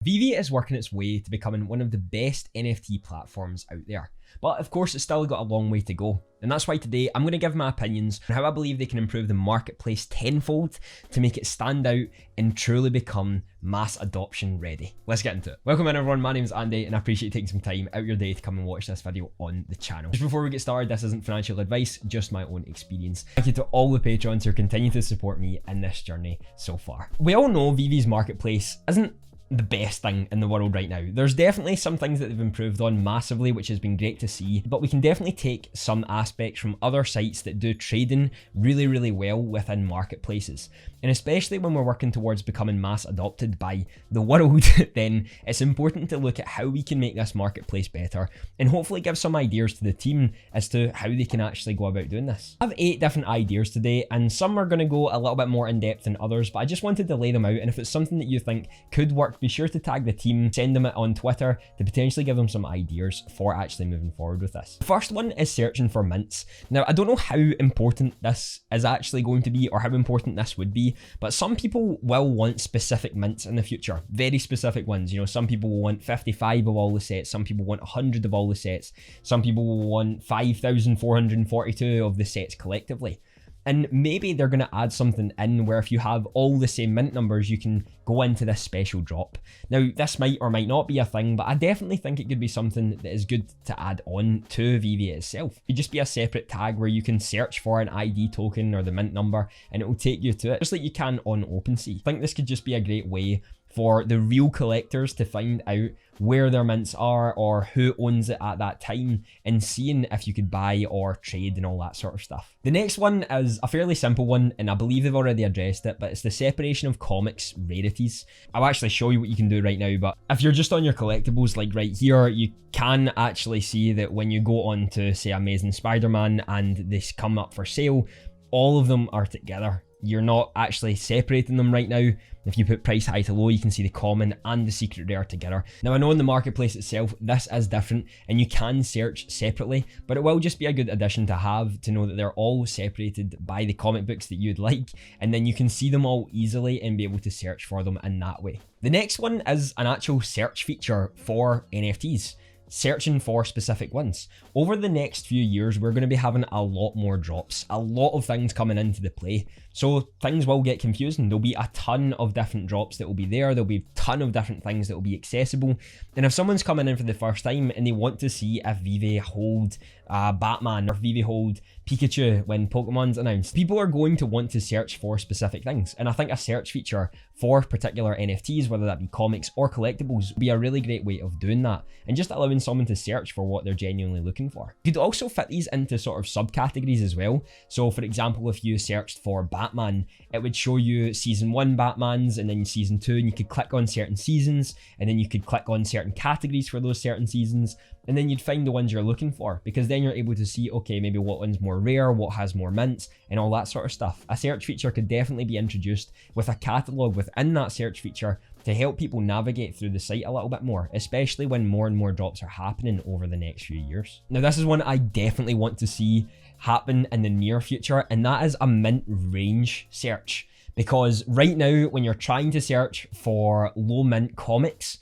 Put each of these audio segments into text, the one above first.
Veve is working its way to becoming one of the best NFT platforms out there. But of course, it's still got a long way to go. And that's why today I'm going to give my opinions on how I believe they can improve the marketplace tenfold to make it stand out and truly become mass adoption ready. Let's get into it. Welcome in everyone, my name is Andy and I appreciate you taking some time out your day to come and watch this video on the channel. Just before we get started, this isn't financial advice, just my own experience. Thank you to all the patrons who continue to support me in this journey so far. We all know Veve's marketplace isn't the best thing in the world right now. There's definitely some things that they've improved on massively, which has been great to see, but we can definitely take some aspects from other sites that do trading really well within marketplaces. And especially when we're working towards becoming mass adopted by the world, then it's important to look at how we can make this marketplace better and hopefully give some ideas to the team as to how they can actually go about doing this. I have 8 different ideas today, and some are going to go a little bit more in depth than others, but I just wanted to lay them out, and if it's something that you think could work, be sure to tag the team, send them it on Twitter to potentially give them some ideas for actually moving forward with this. The first one is searching for mints. Now, I don't know how important this is actually going to be or how important this would be, but some people will want specific mints in the future, very specific ones. You know, some people will want 55 of all the sets, some people want 100 of all the sets, some people will want 5,442 of the sets collectively. And maybe they're going to add something in where if you have all the same mint numbers, you can go into this special drop. Now, this might or might not be a thing, but I definitely think it could be something that is good to add on to Veve itself. It could just be a separate tag where you can search for an ID token or the mint number and it will take you to it, just like you can on OpenSea. I think this could just be a great way for the real collectors to find out where their mints are or who owns it at that time and seeing if you could buy or trade and all that sort of stuff. The next one is a fairly simple one, and I believe they've already addressed it, but it's the separation of comics rarities. I'll actually show you what you can do right now, but if you're just on your collectibles, like right here, you can actually see that when you go on to, say, Amazing Spider-Man and they come up for sale, all of them are together. You're not actually separating them right now. If you put price high to low, you can see the common and the secret rare together. Now, I know in the marketplace itself, this is different and you can search separately, but it will just be a good addition to have to know that they're all separated by the comic books that you'd like, and then you can see them all easily and be able to search for them in that way. The next one is an actual search feature for NFTs. Searching for specific ones. Over the next few years, we're going to be having a lot more drops, a lot of things coming into the play. So things will get confusing. There'll be a ton of different drops that will be there. There'll be a ton of different things that will be accessible. And if someone's coming in for the first time and they want to see if Veve hold Batman or Veve hold Pikachu when Pokemon's announced, people are going to want to search for specific things. And I think a search feature for particular NFTs, whether that be comics or collectibles, would be a really great way of doing that and just allowing someone to search for what they're genuinely looking for. You could also fit these into sort of subcategories as well. So for example, if you searched for Batman, it would show you season 1 Batmans and then season 2, and you could click on certain seasons and then you could click on certain categories for those certain seasons, and then you'd find the ones you're looking for, because then you're able to see, okay, maybe what one's more rare, what has more mints, and all that sort of stuff. A search feature could definitely be introduced with a catalogue within that search feature to help people navigate through the site a little bit more, especially when more and more drops are happening over the next few years. Now, this is one I definitely want to see happen in the near future, and that is a mint range search. Because right now, when you're trying to search for low mint comics,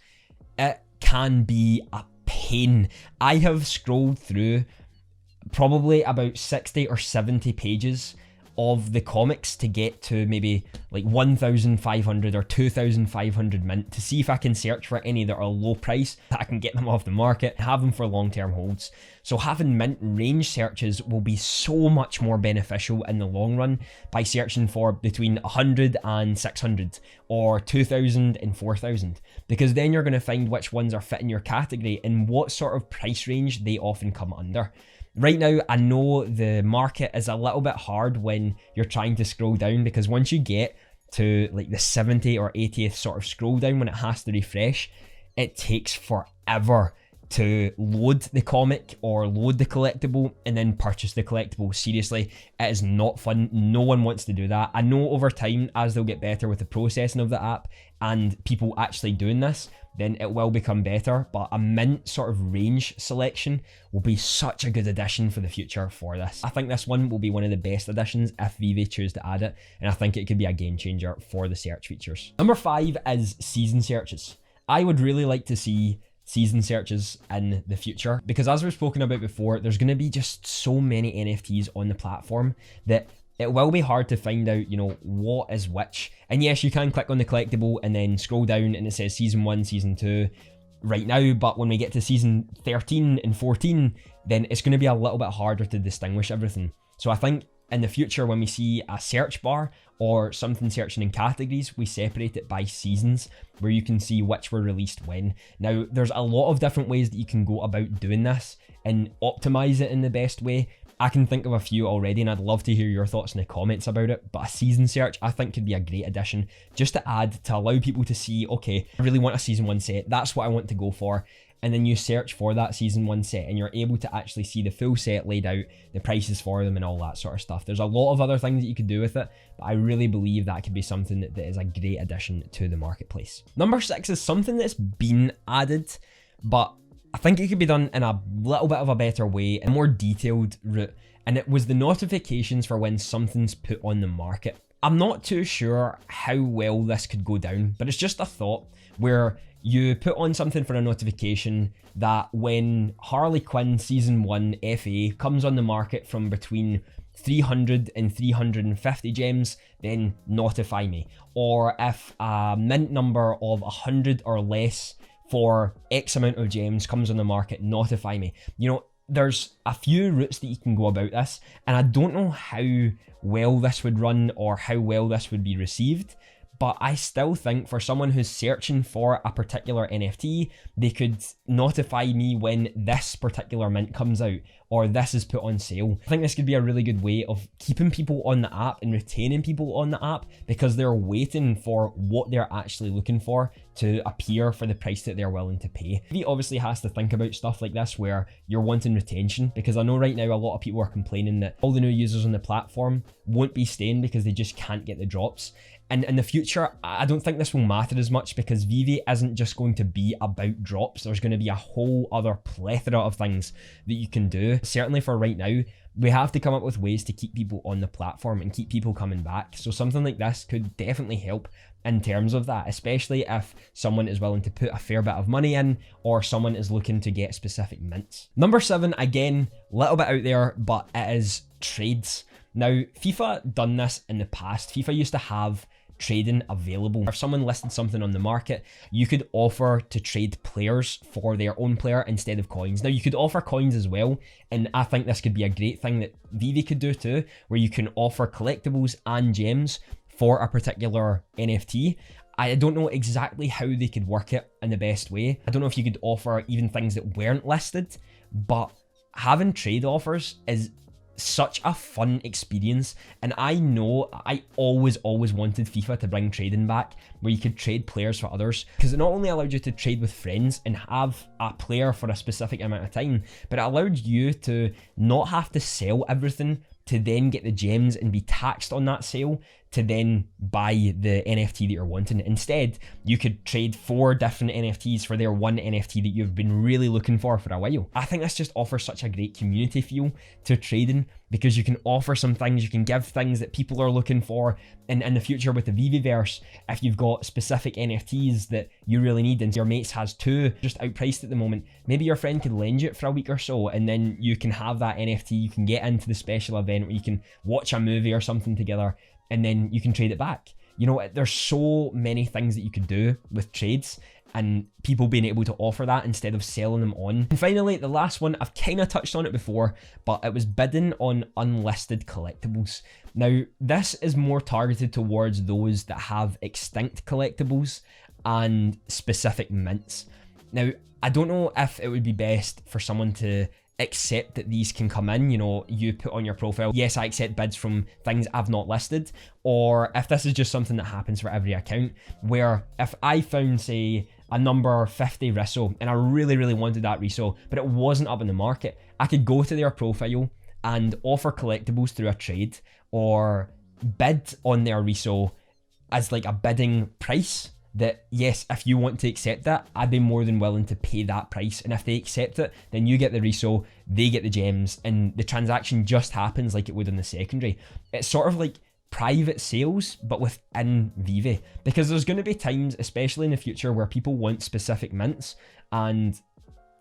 it can be a pain. I have scrolled through probably about 60 or 70 pages of the comics to get to maybe like 1,500 or 2,500 mint to see if I can search for any that are low price, that I can get them off the market, have them for long-term holds. So having mint range searches will be so much more beneficial in the long run by searching for between 100 and 600 or 2,000 and 4,000, because then you're going to find which ones are fitting your category and what sort of price range they often come under. Right now, I know the market is a little bit hard when you're trying to scroll down, because once you get to like the 70 or 80th sort of scroll down when it has to refresh, it takes forever to load the comic or load the collectible and then purchase the collectible. Seriously, it is not fun. No one wants to do that. I know over time, as they'll get better with the processing of the app and people actually doing this, then it will become better, but a mint sort of range selection will be such a good addition for the future for this. I think this one will be one of the best additions if Veve choose to add it, and I think it could be a game changer for the search features. Number 5 is season searches. I would really like to see season searches in the future, because as we've spoken about before, there's going to be just so many NFTs on the platform that it will be hard to find out, what is which. And yes, you can click on the collectible and then scroll down and it says season 1, season 2 right now, but when we get to season 13 and 14, then it's going to be a little bit harder to distinguish everything. So I think in the future, when we see a search bar or something searching in categories, we separate it by seasons where you can see which were released when. Now, there's a lot of different ways that you can go about doing this and optimize it in the best way. I can think of a few already, and I'd love to hear your thoughts in the comments about it, but a season search I think could be a great addition, just to add, to allow people to see, okay, I really want a season 1 set, that's what I want to go for, and then you search for that season 1 set and you're able to actually see the full set laid out, the prices for them and all that sort of stuff. There's a lot of other things that you could do with it, but I really believe that could be something that is a great addition to the marketplace. Number 6 is something that's been added, but I think it could be done in a little bit of a better way, a more detailed route, and it was the notifications for when something's put on the market. I'm not too sure how well this could go down, but it's just a thought where you put on something for a notification that when Harley Quinn Season 1 FA comes on the market from between 300 and 350 gems, then notify me. Or if a mint number of 100 or less for X amount of gems comes on the market, notify me. There's a few routes that you can go about this, and I don't know how well this would run or how well this would be received, but I still think for someone who's searching for a particular NFT, they could notify me when this particular mint comes out or this is put on sale. I think this could be a really good way of keeping people on the app and retaining people on the app, because they're waiting for what they're actually looking for to appear for the price that they're willing to pay. He obviously has to think about stuff like this where you're wanting retention, because I know right now a lot of people are complaining that all the new users on the platform won't be staying because they just can't get the drops. And in the future, I don't think this will matter as much, because Veve isn't just going to be about drops. There's going to be a whole other plethora of things that you can do. Certainly for right now, we have to come up with ways to keep people on the platform and keep people coming back. So something like this could definitely help in terms of that, especially if someone is willing to put a fair bit of money in or someone is looking to get specific mints. Number 7, again, little bit out there, but it is trades. Now, FIFA done this in the past. FIFA used to have trading available. If someone listed something on the market, you could offer to trade players for their own player instead of coins. Now, you could offer coins as well, and I think this could be a great thing that Veve could do too, where you can offer collectibles and gems for a particular NFT. I don't know exactly how they could work it in the best way. I don't know if you could offer even things that weren't listed, but having trade offers is such a fun experience. And I know I always wanted FIFA to bring trading back, where you could trade players for others, because it not only allowed you to trade with friends and have a player for a specific amount of time, but it allowed you to not have to sell everything to then get the gems and be taxed on that sale to then buy the NFT that you're wanting. Instead, you could trade 4 different NFTs for their one NFT that you've been really looking for a while. I think this just offers such a great community feel to trading, because you can offer some things, you can give things that people are looking for. And in the future with the Veveverse, if you've got specific NFTs that you really need and your mates has 2 just outpriced at the moment, maybe your friend could lend you it for a week or so, and then you can have that NFT, you can get into the special event where you can watch a movie or something together, and then you can trade it back. There's so many things that you could do with trades, and people being able to offer that instead of selling them on. And finally, the last one, I've kind of touched on it before, but it was bidding on unlisted collectibles. Now, this is more targeted towards those that have extinct collectibles and specific mints. Now, I don't know if it would be best for someone to accept that these can come in, you put on your profile, yes, I accept bids from things I've not listed, or if this is just something that happens for every account, where if I found, say, a number 50 Risso, and I really wanted that Risso, but it wasn't up in the market, I could go to their profile and offer collectibles through a trade, or bid on their Risso as like a bidding price, that yes, if you want to accept that, I'd be more than willing to pay that price. And if they accept it, then you get the Risso, they get the gems, and the transaction just happens like it would in the secondary. It's sort of like private sales, but within Veve, because there's going to be times, especially in the future, where people want specific mints and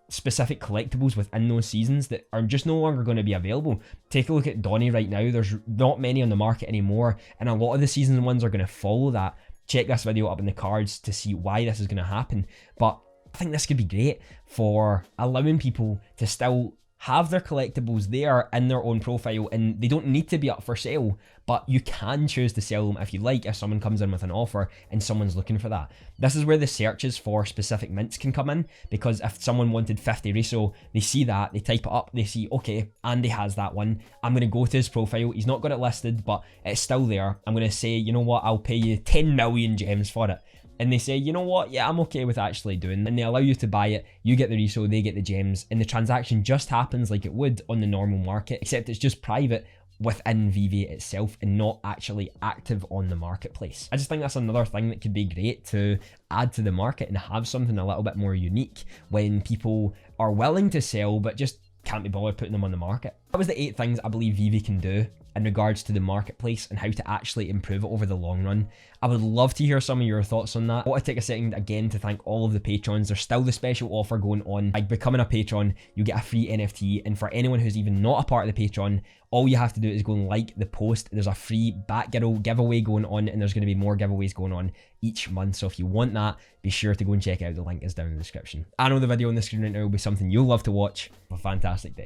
specific collectibles within those seasons that are just no longer going to be available. Take a look at Donny right now. There's not many on the market anymore, and a lot of the season ones are going to follow that. Check this video up in the cards to see why this is going to happen. But I think this could be great for allowing people to still have their collectibles there in their own profile, and they don't need to be up for sale, but you can choose to sell them if you like, if someone comes in with an offer and someone's looking for that. This is where the searches for specific mints can come in, because if someone wanted 50 Riso, they see that, they type it up, they see, okay, Andy has that one, I'm going to go to his profile, he's not got it listed, but it's still there, I'm going to say, you know what, I'll pay you 10 million gems for it. And they say, you know what, yeah, I'm okay with actually doing, and they allow you to buy it, you get the reso, they get the gems, and the transaction just happens like it would on the normal market, except it's just private within Veve itself and not actually active on the marketplace. I just think that's another thing that could be great to add to the market and have something a little bit more unique when people are willing to sell but just can't be bothered putting them on the market. That was the 8 things I believe Veve can do in regards to the marketplace and how to actually improve it over the long run. I would love to hear some of your thoughts on that. I want to take a second again to thank all of the patrons. There's still the special offer going on. By becoming a patron, you get a free NFT, and for anyone who's even not a part of the patron, all you have to do is go and like the post. There's a free Batgirl giveaway going on, and there's going to be more giveaways going on each month. So if you want that, be sure to go and check out. The link is down in the description. I know the video on the screen right now will be something you'll love to watch. Have a fantastic day.